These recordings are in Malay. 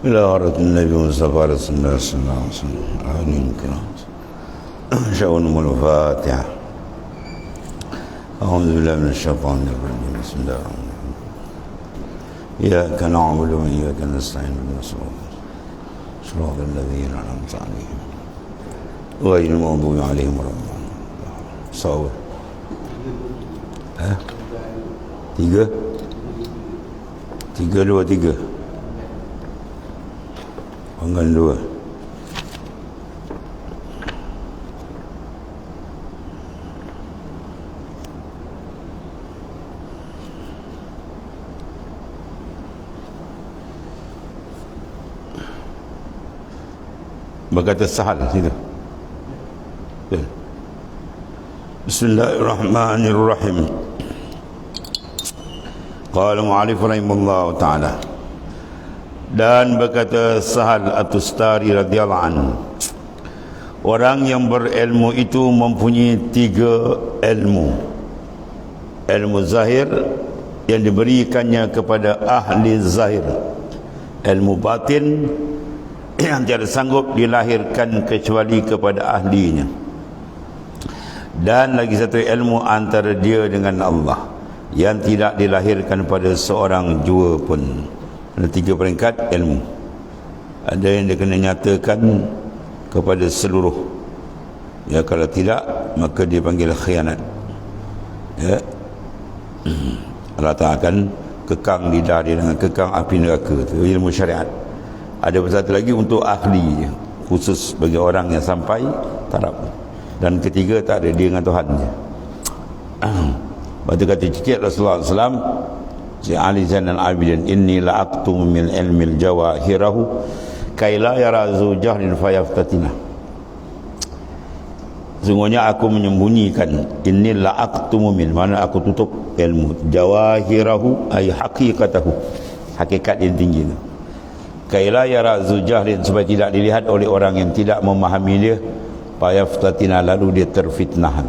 إلى غرة النبي مصطفى رسول الله صلى الله عليه وسلم. آمين كرام. شأن الفاتحة. أعوذ بالله من الشيطان الرجيم. بسم الله الرحمن الرحيم. إياك نعبد وإياك نستعين اهدنا صراط الذين أنعمت عليهم غير المغضوب عليهم ولا الضالين. Sahur. Tiga, dua, tiga. Panggan dua. Berkata Sahal situ. Bismillahirrahmanirrahim. Qala mu'alif rahimahullah ta'ala. Dan berkata Sahal At-Tustari radhiyallahu anhu, orang yang berilmu itu mempunyai tiga ilmu. Ilmu zahir yang diberikannya kepada ahli zahir, ilmu batin yang tidak sanggup dilahirkan kecuali kepada ahlinya, dan lagi satu ilmu antara dia dengan Allah yang tidak dilahirkan pada seorang jua pun. Ada tiga peringkat ilmu. Ada yang dia kena nyatakan kepada seluruh, ya, kalau tidak maka dia panggil khianat, ya. Allah Ta'ala akan kekang lidah dia dengan kekang api neraka. Itu ilmu syariat. Ada satu lagi untuk ahli, khusus bagi orang yang sampai taraf. Dan ketiga tak ada dia dengan Tuhan je. Lepas tu kata cicit Rasulullah SAW, si Ali Zainal Abidin, inni la aktumu min ilmil jawahirahu kaila yarazu jahlin fayaftatina. Sungguhnya aku menyembunyikan, inni la aktumu min, mana aku tutup ilmu, jawahirahu ay haqiqatahu, hakikat yang tinggi tu. Kaila yarazu jahlin, supaya tidak dilihat oleh orang yang tidak memahami dia, fayaftatina, lalu dia terfitnah.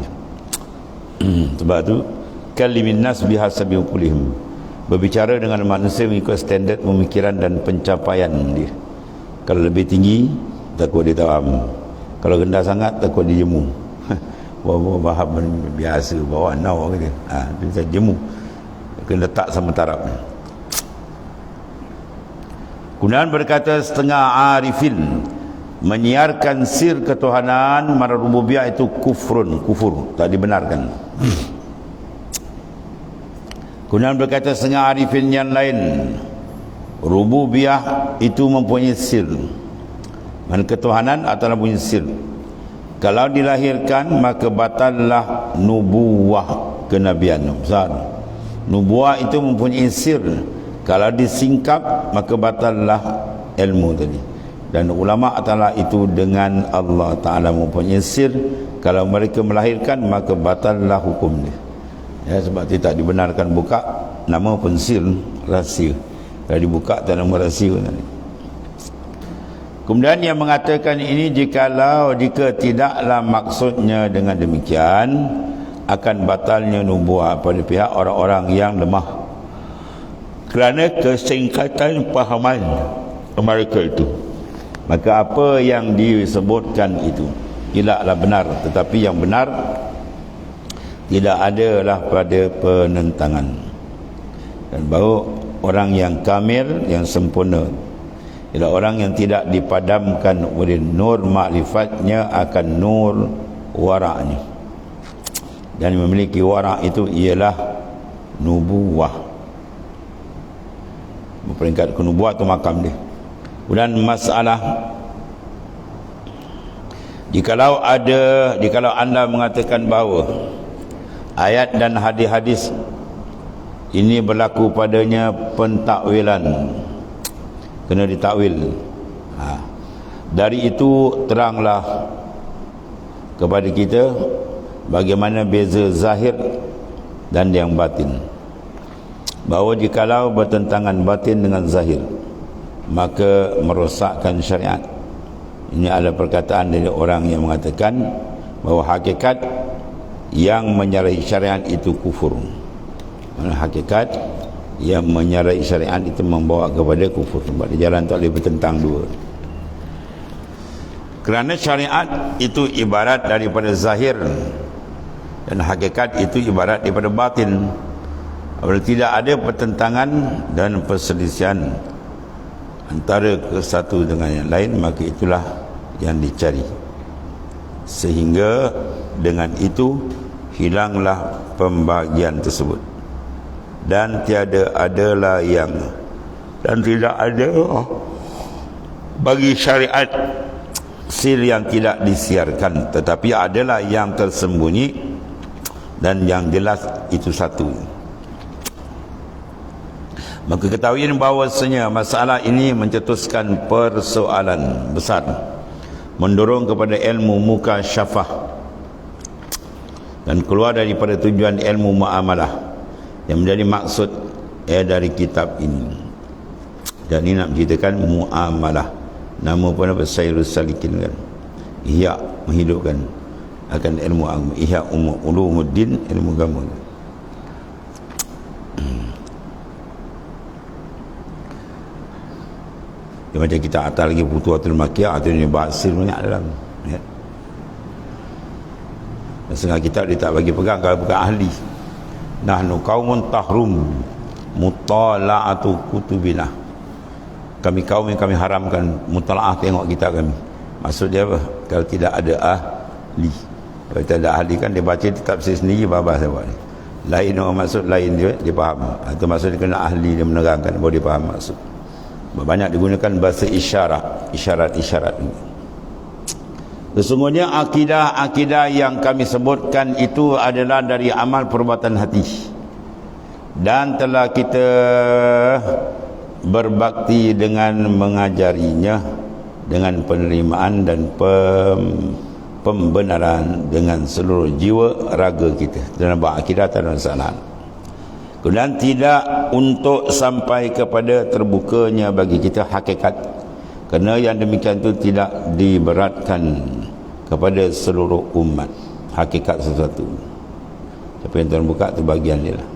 Sebab tu kalimin nas bihasabi uqulihim, berbicara dengan manusia mengikut standard pemikiran dan pencapaian dia. Kalau lebih tinggi takut dia tawam, kalau rendah sangat takut dia jemu. Bawa faham biasa, bawa nau kata, dia jemu, kena letak sama taraf. Kemudian berkata setengah arifin, menyiarkan sir ketuhanan mara rububiyah itu kufur, tak dibenarkan. Kemudian berkata setengah arifin yang lain, rububiyah itu mempunyai sir, dan ketuhanan adalah punya sir. Kalau dilahirkan maka batallah nubuwah, kenabian. Besar. Nubuwah itu mempunyai sir. Kalau disingkap maka batallah ilmu tadi. Dan ulama adalah itu dengan Allah Ta'ala mempunyai sir. Kalau mereka melahirkan maka batallah hukum dia, ya, sebab tidak dibenarkan buka, nama pun sir, rahsia. Kalau dibuka tak nama rahsia tadi. Kemudian yang mengatakan ini, jika tidaklah maksudnya dengan demikian, akan batalnya nubuah pada pihak orang-orang yang lemah, kerana kesingkatan pahaman mereka itu. Maka apa yang disebutkan itu tidaklah benar, tetapi yang benar tidak adalah pada penentangan. Dan baru orang yang kamil, yang sempurna, ialah orang yang tidak dipadamkan oleh nur makrifatnya akan nur waraknya. Dan memiliki warak itu ialah nubuwah. Peringkat kenubuwah itu makam dia. Kemudian masalah, jikalau anda mengatakan bahawa ayat dan hadis-hadis ini berlaku padanya pentakwilan, kena ditakwil, dari itu teranglah kepada kita bagaimana beza zahir dan yang batin. Bahawa jikalau bertentangan batin dengan zahir, maka merosakkan syariat. Ini adalah perkataan dari orang yang mengatakan bahawa hakikat yang menyalahi syariat itu kufur. Hakikat yang menyarai syariat itu membawa kepada kufur. Sebab dia jalan tak boleh bertentang dua. Kerana syariat itu ibarat daripada zahir dan hakikat itu ibarat daripada batin. Apabila tidak ada pertentangan dan perselisihan antara satu dengan yang lain, maka itulah yang dicari. Sehingga dengan itu hilanglah pembagian tersebut. Dan tiada adalah yang, dan tidak ada bagi syariat sir yang tidak disiarkan, tetapi adalah yang tersembunyi dan yang jelas itu satu. Maka ketahuian bahawasanya masalah ini mencetuskan persoalan besar, mendorong kepada ilmu mukasyafah dan keluar daripada tujuan ilmu muamalah yang menjadi maksud dari kitab ini. Dan ini nak menceritakan muamalah. Nama pun apa? Sayrus Salikin kan. Ihya, menghidupkan akan ilmu agama. Ihya ulumuddin, ilmu agama. Dia macam kita atas lagi Futuhatul Makkiyah atau ni bahasir banyak dalam. Ya. Setengah kitab dia tak bagi pegang kalau bukan ahli. Nahnu qaumun tahrum mutala'atu kutubina. Kami kaum yang kami haramkan mutala'ah tengok kitab kami. Maksud dia apa? Kalau tidak ada ahli. Kalau tidak ada ahli kan dia baca tafsir sendiri babas dia buat. Lain orang maksud lain dia faham. Atau maksud dia kena ahli dia menerangkan baru dia faham maksud. Banyak digunakan bahasa isyarat ini. Sesungguhnya akidah yang kami sebutkan itu adalah dari amal perbuatan hati, dan telah kita berbakti dengan mengajarinya dengan penerimaan dan pembenaran dengan seluruh jiwa raga kita. Dan akidah tak ada masalah. Kemudian tidak untuk sampai kepada terbukanya bagi kita hakikat, kerana yang demikian itu tidak diberatkan kepada seluruh umat hakikat sesuatu. Siapa yang Tuhan buka itu bagian dia lah.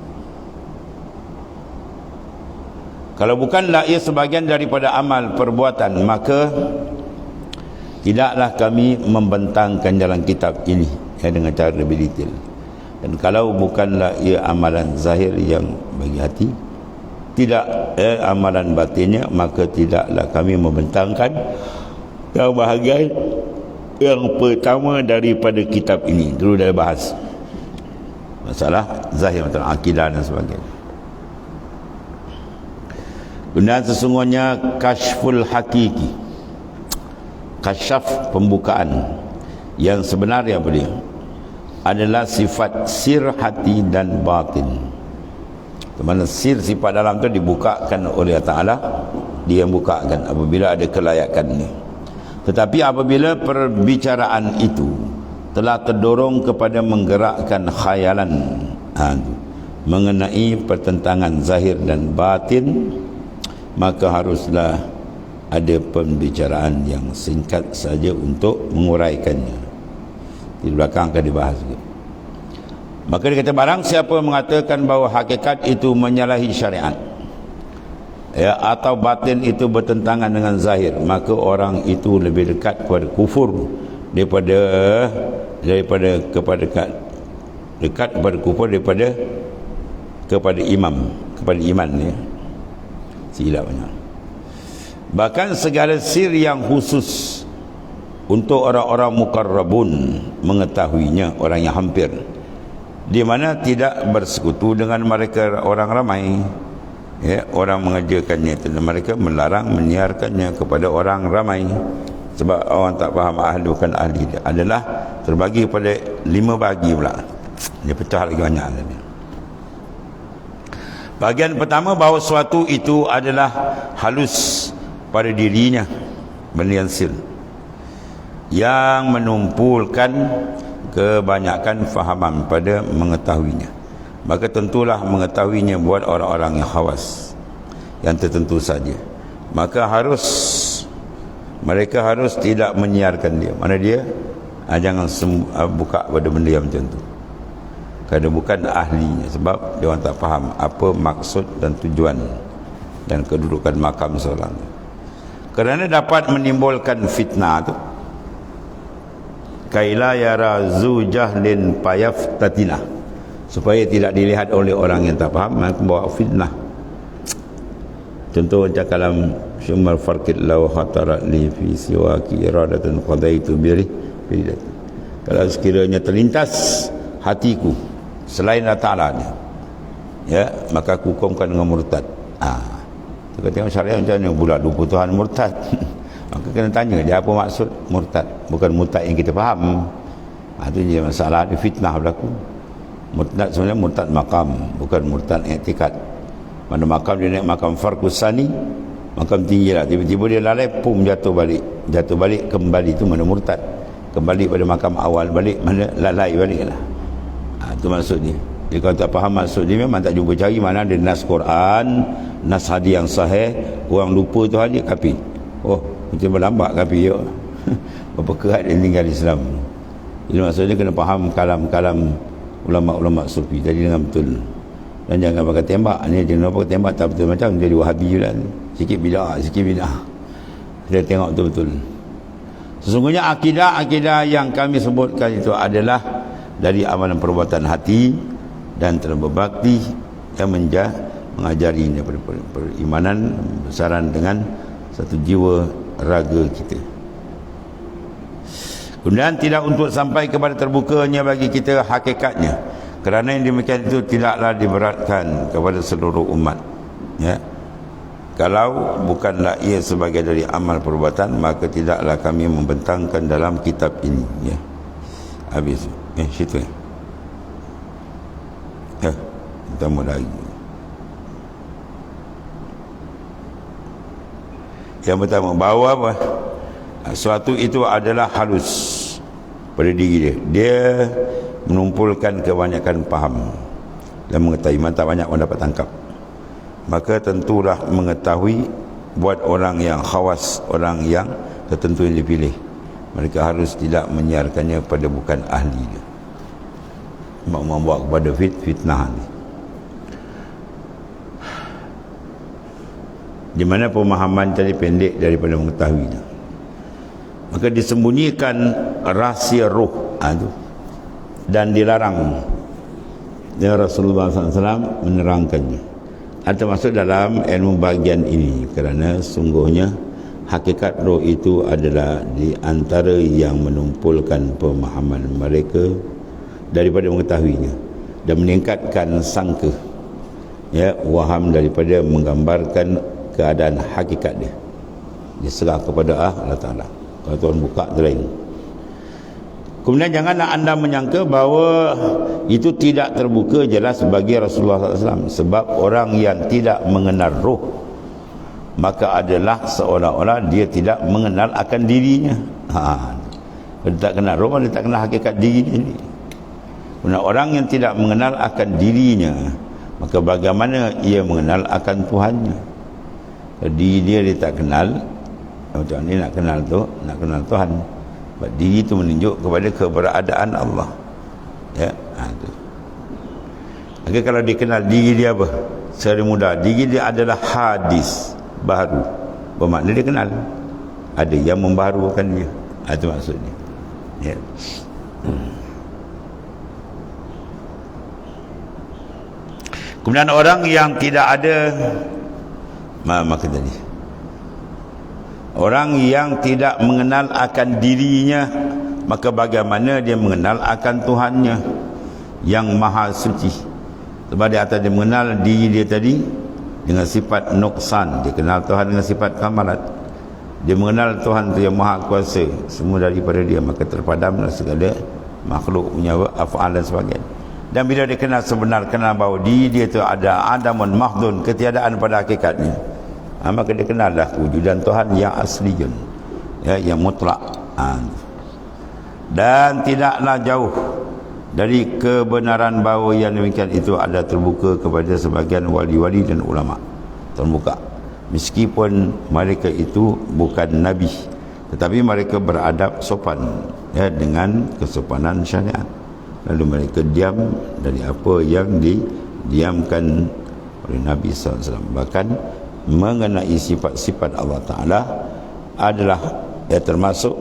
Kalau bukanlah ia sebagian daripada amal perbuatan, maka tidaklah kami membentangkan jalan kitab ini dengan cara lebih detail. Dan kalau bukanlah ia amalan zahir yang bagi hati, tidak amalan batinnya, maka tidaklah kami membentangkan yang bahagian yang pertama daripada kitab ini. Dulu dah bahas masalah zahir, masalah akidah dan sebagainya. Kemudian sesungguhnya kasyful hakiki, kasyaf pembukaan yang sebenarnya boleh adalah sifat sir hati dan batin. Di mana sir sifat dalam tu dibukakan oleh Allah Ta'ala, dia yang bukakan apabila ada kelayakannya. Tetapi apabila perbicaraan itu telah terdorong kepada menggerakkan khayalan mengenai pertentangan zahir dan batin, maka haruslah ada pembicaraan yang singkat saja untuk menguraikannya. Di belakang akan dibahas juga. Maka dia kata, barang siapa mengatakan bahawa hakikat itu menyalahi syariat, atau batin itu bertentangan dengan zahir, maka orang itu lebih dekat kepada kufur daripada kufur daripada kepada iman ya. Silap banyak. Bahkan segala sir yang khusus untuk orang-orang muqarrabun mengetahuinya, orang yang hampir, di mana tidak bersekutu dengan mereka orang ramai, orang mengajarkannya, dan mereka melarang menyiarkannya kepada orang ramai, sebab orang tak faham ahli bukan ahli dia adalah terbagi pada 5 bagi pula. Dia pecah lagi banyak tadi. Bahagian pertama, bahawa suatu itu adalah halus pada dirinya, benda yang sir, yang menumpulkan kebanyakan fahaman pada mengetahuinya. Maka tentulah mengetahuinya buat orang-orang yang khawas, yang tertentu saja. Maka mereka harus tidak menyiarkan dia. Mana dia? Jangan buka pada benda yang macam tu. kerana bukan ahlinya, sebab dia orang tak faham apa maksud dan tujuan dan kedudukan makam seorang. Kerana dapat menimbulkan fitnah tu, kaila yara zu jahlin payaftatina, supaya tidak dilihat oleh orang yang tak faham, maka bawa fitnah. Contoh macam kalam syumal farqid law khatarat li fi siwaki iradatun qadaitu biri. Kalau sekiranya terlintas hatiku selain Allah Ta'ala, ya, maka aku hukumkan dengan murtad. Kita tengok syariat macam mana pula lupa Tuhan murtad. Maka kena tanya dia apa maksud murtad, bukan murtad yang kita faham. Itu je masalah, dia fitnah berlaku. Murtad sebenarnya murtad makam, bukan murtad i'tikad. Mana makam dia naik makam farqus sani, makam tinggi lah, tiba-tiba dia lalai, pum, jatuh balik kembali, tu mana murtad, kembali pada makam awal balik, mana lalai balik lah. Itu maksud dia. Dia kalau tak faham maksud dia, memang tak jumpa cari mana ada nas Quran, nas hadis yang sahih, orang lupa tu hadis, kafir. Oh, kita berlambat kafir. Berapa kerat dia tinggal Islam. Jadi maksudnya kena faham kalam-kalam ulama-ulama sufi tadi dengan betul. Dan jangan pakai tembak. Ni jangan pakai tembak tak betul, macam jadi Wahabi juga. Sikit bidah. Kita tengok betul-betul. Sesungguhnya akidah yang kami sebutkan itu adalah dari amalan perbuatan hati dan terlalu berbakti yang mengajari daripada perimanan besaran dengan satu jiwa raga kita. Kemudian tidak untuk sampai kepada terbukanya bagi kita hakikatnya, kerana yang demikian itu tidaklah diberatkan kepada seluruh umat, ya. Kalau bukanlah ia sebagai dari amal perbuatan, maka tidaklah kami membentangkan dalam kitab ini, ya. Habis situ kita mula lagi. Yang pertama, bahawa apa? Suatu itu adalah halus pada diri dia. Dia menumpulkan kebanyakan faham dan mengetahui, tak banyak orang dapat tangkap. Maka tentulah mengetahui buat orang yang khawas, orang yang tertentu yang dipilih, mereka harus tidak menyiarkannya pada bukan ahli dia, membawa kepada fitnah ni. Di mana pemahaman tadi pendek daripada mengetahuinya, maka disembunyikan rahsia roh itu dan dilarang. Dan Rasulullah SAW menerangkannya. Atau masuk dalam ilmu bagian ini, kerana sungguhnya hakikat roh itu adalah di antara yang menumpulkan pemahaman mereka daripada mengetahuinya dan meningkatkan sangka, ya, waham daripada menggambarkan keadaan hakikat dia. Diserah kepada Allah Ta'ala. Kalau Tuhan buka tu lain. Kemudian janganlah anda menyangka bahawa itu tidak terbuka jelas bagi Rasulullah SAW. Sebab orang yang tidak mengenal roh, maka adalah seolah-olah dia tidak mengenal akan dirinya. Dia tak kenal roh, dia tak kenal hakikat diri sendiri. Kemudian orang yang tidak mengenal akan dirinya, maka bagaimana ia mengenal akan Tuhannya? Jadi dia tak kenal. Macam ni nak kenal Tuhan. Sebab diri itu menunjuk kepada keberadaan Allah, ya. Itu. Maka kalau dikenal diri dia apa? Secara mudah, diri dia adalah hadis baru, bermakna dia kenal ada yang membaharukan dia. Itu maksudnya, ya. Kemudian orang yang tidak ada maka tadi, orang yang tidak mengenal akan dirinya, maka bagaimana dia mengenal akan Tuhannya yang maha suci? Sebab di atas dia mengenal diri dia tadi dengan sifat nuksan, dia kenal Tuhan dengan sifat kamalat. Dia mengenal Tuhan itu yang maha kuasa, semua daripada dia, maka terpadamlah segala makhluk punya af'al dan sebagainya. Dan bila dia kenal sebenar, kenal bahawa diri dia itu ada adamun mahdun, ketiadaan pada hakikatnya, maka dia kenallah wujudan Tuhan yang asliyun, ya, yang mutlak. Dan tidaklah jauh dari kebenaran bahawa yang demikian itu ada terbuka kepada sebagian wali-wali dan ulama, terbuka, meskipun mereka itu bukan nabi, tetapi mereka beradab sopan, ya, dengan kesopanan syariat. lalu mereka diam dari apa yang didiamkan oleh Nabi SAW. Bahkan mengenai sifat-sifat Allah Ta'ala adalah termasuk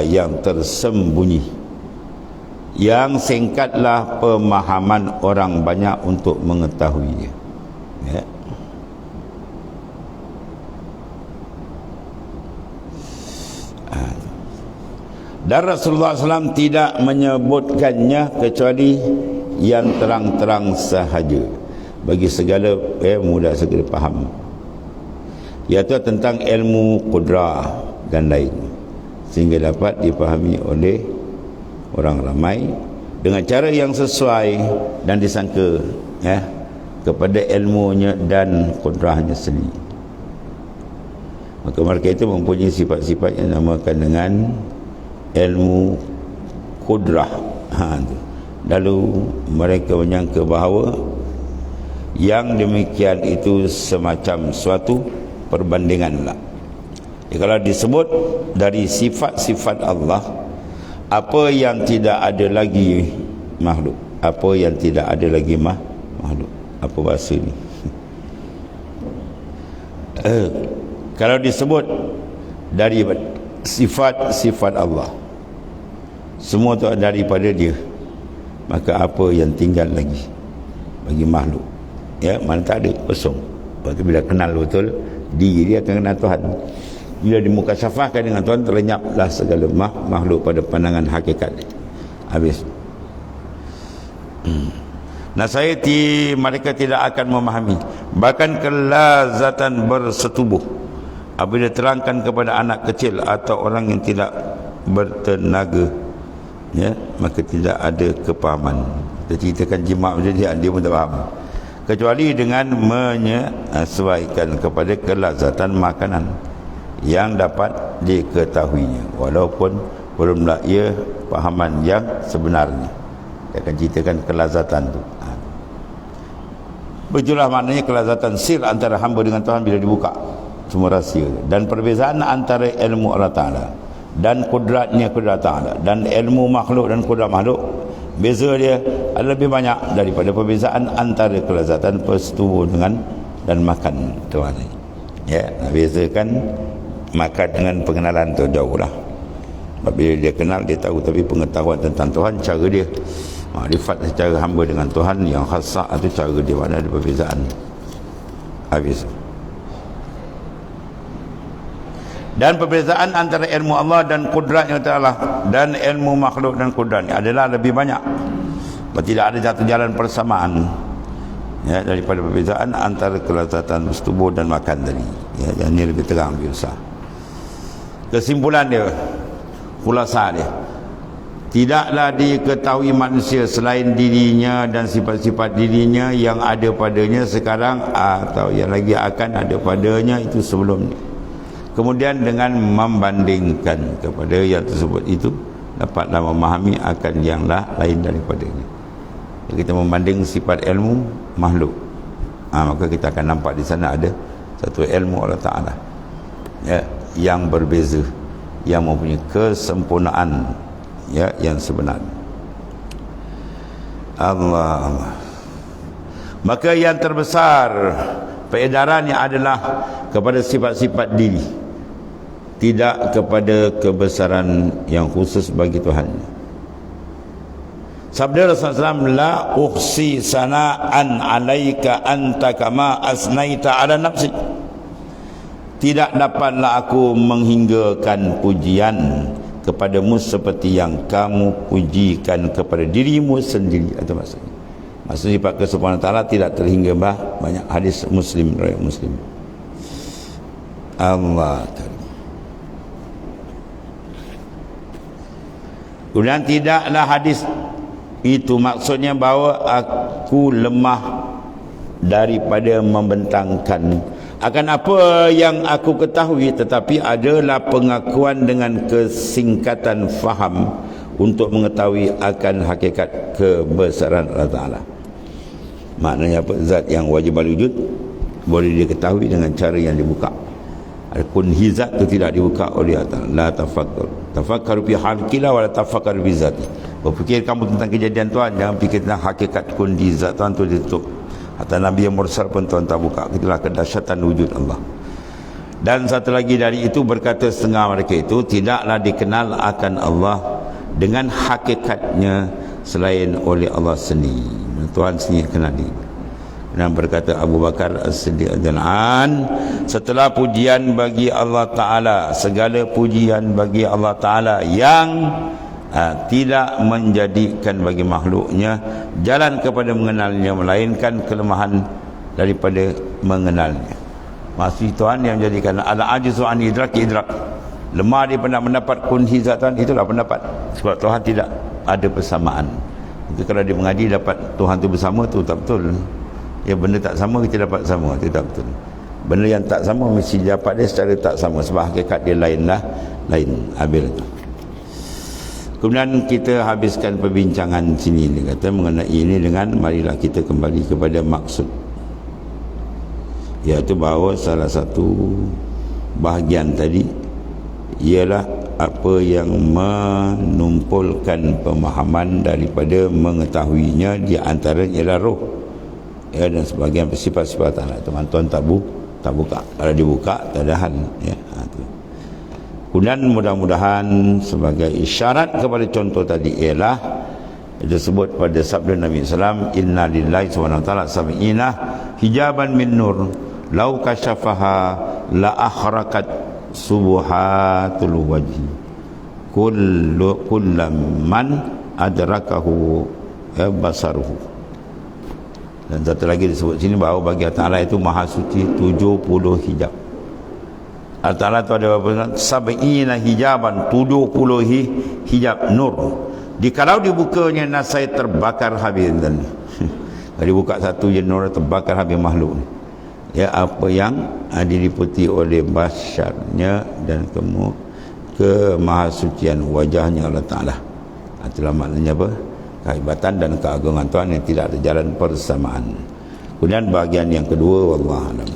yang tersembunyi, yang singkatlah pemahaman orang banyak untuk mengetahuinya, ya. Dan Rasulullah SAW tidak menyebutkannya kecuali yang terang-terang sahaja bagi segala mudah segera faham, iaitu tentang ilmu qudrah dan lain, sehingga dapat dipahami oleh orang ramai dengan cara yang sesuai dan disangka kepada ilmunya dan qudrahnya sendiri. Maka mereka itu mempunyai sifat-sifat yang dinamakan dengan ilmu qudrah. Lalu mereka menyangka bahawa yang demikian itu semacam suatu perbandingan lah. Kalau disebut dari sifat-sifat Allah, apa yang tidak ada lagi makhluk, apa yang tidak ada lagi makhluk. Apa bahasa ni? Kalau disebut dari sifat-sifat Allah, semua itu daripada dia, maka apa yang tinggal lagi bagi makhluk? Ya, mana tak ada, kosong. Lepas tu bila kenal betul diri dia, akan kenal Tuhan. Bila dimukasyafahkan dengan Tuhan, terlenyaplah segala makhluk pada pandangan hakikat dia. Habis. Mereka tidak akan memahami, bahkan kelazatan bersetubuh apabila terangkan kepada anak kecil atau orang yang tidak bertenaga, ya, maka tidak ada kepahaman. Kita ceritakan jimat dia pun tak faham, kecuali dengan menyesuaikan kepada kelazatan makanan yang dapat diketahuinya, walaupun belumlah ia pahaman yang sebenarnya. Dia akan ceritakan kelazatan tu. Begitulah maknanya kelazatan sir antara hamba dengan Tuhan bila dibuka semua rahsia, dan perbezaan antara ilmu Allah Ta'ala dan kudratnya kudrat Ta'ala dan ilmu makhluk dan kudrat makhluk, beza dia adalah lebih banyak daripada perbezaan antara kelazatan persetubuh dengan dan makan Tuhan. Ya, bezakan makan dengan pengenalan tu jauh lah. Bila dia kenal, dia tahu, tapi pengetahuan tentang Tuhan, cara dia makrifat secara hamba dengan Tuhan yang khasah itu cara dia, mana ada perbezaan. Habis. Dan perbezaan antara ilmu Allah dan kudratnya Ta'ala dan ilmu makhluk dan kudratnya adalah lebih banyak. Tidak ada satu jalan persamaan, ya, daripada perbezaan antara kelazatan bersetubuh dan makan tadi, ya. Yang ini lebih terang, lebih besar. Kesimpulan dia, khulasa dia, tidaklah diketahui manusia selain dirinya dan sifat-sifat dirinya yang ada padanya sekarang atau yang lagi akan ada padanya itu sebelumnya. Kemudian dengan membandingkan kepada yang tersebut itu, dapatlah memahami akan yang lain daripadanya. Kita membanding sifat ilmu makhluk, maka kita akan nampak di sana ada satu ilmu Allah Ta'ala, ya, yang berbeza, yang mempunyai kesempurnaan, ya, yang sebenar. Allah. Maka yang terbesar peredarannya adalah kepada sifat-sifat diri, tidak kepada kebesaran yang khusus bagi Tuhan. Sabda Rasulullah SAW, la uhsi sana'an alaika anta kama asnaita ala nafsi. Tidak dapatlah aku menghinggakan pujian kepadamu seperti yang kamu pujikan kepada dirimu sendiri. Atau maksudnya sifat kesempurnaan Ta'ala tidak terhingga. Banyak hadis Muslim, riwayat Muslim. Allah Ta'ala. Kemudian tidaklah hadis itu maksudnya bahawa aku lemah daripada membentangkan akan apa yang aku ketahui, tetapi adalah pengakuan dengan kesingkatan faham untuk mengetahui akan hakikat kebesaran Allah Ta'ala. Maknanya apa? Zat yang wajib al-wujud boleh diketahui dengan cara yang dibuka. Adapun hizat itu tidak dibuka oleh Allah Ta'ala. La tafakkur fi halqila wa la tafakkur fi zati. Berfikir kamu tentang kejadian Tuhan, jangan fikir tentang hakikat kundi zat Tuhan tu ditutup. Hatta Nabi yang mursal pun Tuhan tak buka. Itulah kedahsyatan wujud Allah. Dan satu lagi dari itu, berkata setengah mereka itu, tidaklah dikenal akan Allah dengan hakikatnya selain oleh Allah sendiri. Tuhan sendiri kenali. Dan berkata Abu Bakar As-Siddiq radhiyallahu, setelah pujian bagi Allah Ta'ala, segala pujian bagi Allah Ta'ala yang tidak menjadikan bagi makhluknya jalan kepada mengenalnya, melainkan kelemahan daripada mengenalnya. Maksud Tuhan yang menjadikan al-ajizu an idraki idrak, lemah dia pernah mendapat kunhi zat Tuhan, itulah pendapat. Sebab Tuhan tidak ada persamaan. Itu kalau dia mengaji dapat Tuhan tu bersama, tu tak betul. Ya, benda tak sama kita dapat sama, itu tak betul. Benda yang tak sama mesti dapat dia secara tak sama, sebab hakikat dia lainlah, lain. Habis itu. Kemudian kita habiskan perbincangan sini, dia kata mengenai ini dengan marilah kita kembali kepada maksud, iaitu bahawa salah satu bahagian tadi ialah apa yang menumpulkan pemahaman daripada mengetahuinya, di antaranya ialah roh, ya, dan sebagian sifat-sifat Allah. Tuan-tuan tak buka. Kalau dibuka tak ada hal, ya. Kemudian mudah-mudahan sebagai isyarat kepada contoh tadi ialah disebut pada sabda Nabi SAW, inna lillahi subhanahu wa ta'ala sab'ina hijaban min nur lau kasyafaha la akhrakat subuhatul wajhi kullam man adrakahu basaruhu. Dan satu lagi disebut sini bahawa bagi Allah Ta'ala itu maha suci 70 hijab. Allah Ta'ala itu ada berapa? Sab'ina hijaban, 70 hijab nur. Kalau dibukanya nasai terbakar habis. Dan kalau dibuka satu je nur terbakar habis makhluk. Ya, apa yang diliputi oleh basyarnya dan kemahasucian wajahnya Allah Ta'ala. Itulah maknanya apa? Kehebatan dan keagungan Tuhan yang tidak ada jalan persamaan. Kemudian bahagian yang kedua, wallahu a'lam.